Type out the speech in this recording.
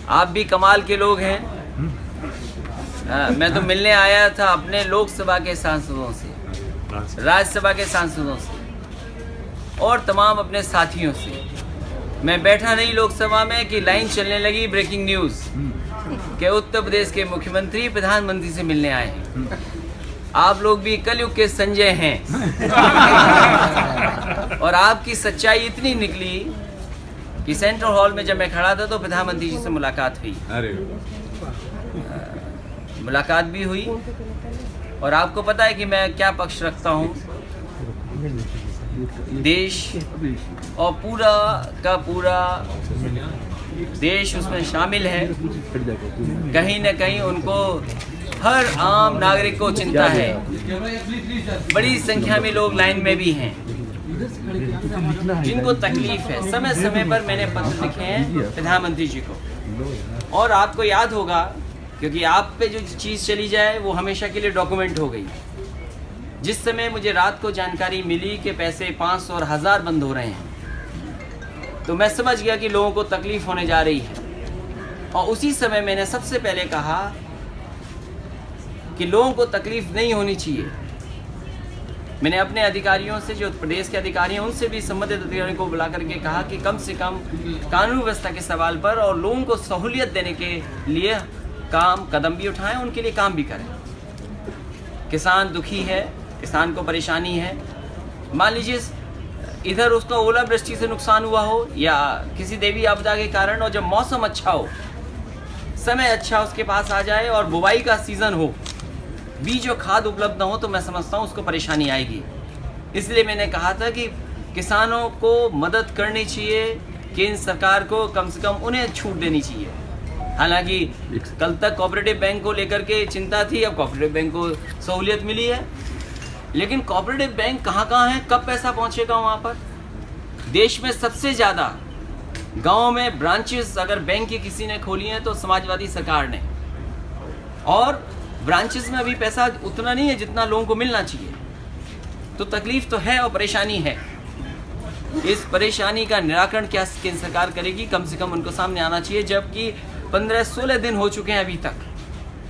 आप भी कमाल के लोग हैं। मैं तो मिलने आया था अपने लोकसभा के सांसदों से, राज्यसभा के सांसदों से और तमाम अपने साथियों से। मैं बैठा नहीं लोकसभा में कि लाइन चलने लगी ब्रेकिंग न्यूज़ कि उत्तर प्रदेश के मुख्यमंत्री प्रधानमंत्री से मिलने आए हैं। आप लोग भी कलयुग के संजय हैं और आपकी सच्चाई इतनी निकली कि सेंट्रल हॉल में जब मैं खड़ा था तो प्रधानमंत्री जी से मुलाकात हुई। मुलाकात भी हुई और आपको पता है कि मैं क्या पक्ष रखता हूँ। देश और पूरा का पूरा देश उसमें शामिल है। कहीं न कहीं उनको हर आम नागरिक को चिंता है। बड़ी संख्या में लोग लाइन में भी हैं जिनको तकलीफ है। समय समय पर मैंने पत्र लिखे हैं प्रधानमंत्री जी को। और आपको याद होगा, क्योंकि आप पे जो चीज़ चली जाए वो हमेशा के लिए डॉक्यूमेंट हो गई। जिस समय मुझे रात को जानकारी मिली कि पैसे 500 और 1000 बंद हो रहे हैं तो मैं समझ गया कि लोगों को तकलीफ होने जा रही है। और उसी समय मैंने सबसे पहले कहा कि लोगों को तकलीफ नहीं होनी चाहिए। मैंने अपने अधिकारियों से, जो प्रदेश के अधिकारी हैं, उनसे भी संबंधित अधिकारियों को बुला करके कहा कि कम से कम कानून व्यवस्था के सवाल पर और लोगों को सहूलियत देने के लिए कदम भी उठाएं, उनके लिए काम भी करें। किसान दुखी है, किसान को परेशानी है। मान लीजिए इधर उसका ओलावृष्टि से नुकसान हुआ हो या किसी देवी आपदा के कारण, और जब मौसम अच्छा हो, समय अच्छा उसके पास आ जाए और बुवाई का सीज़न हो, बीज और खाद उपलब्ध न हो, तो मैं समझता हूँ उसको परेशानी आएगी। इसलिए मैंने कहा था कि किसानों को मदद करनी चाहिए, केंद्र सरकार को कम से कम उन्हें छूट देनी चाहिए। हालांकि कल तक कोऑपरेटिव बैंक को लेकर के चिंता थी, अब कोऑपरेटिव बैंक को सहूलियत मिली है। लेकिन कोऑपरेटिव बैंक कहाँ है, कब पैसा पहुँचेगा वहाँ पर? देश में सबसे ज़्यादा गाँव में ब्रांचेस अगर बैंक की किसी ने खोली हैं तो समाजवादी सरकार ने। और ब्रांचेस में अभी पैसा उतना नहीं है जितना लोगों को मिलना चाहिए। तो तकलीफ तो है और परेशानी है। इस परेशानी का निराकरण क्या केंद्र सरकार करेगी, कम से कम उनको सामने आना चाहिए। जबकि 15-16 दिन हो चुके हैं अभी तक।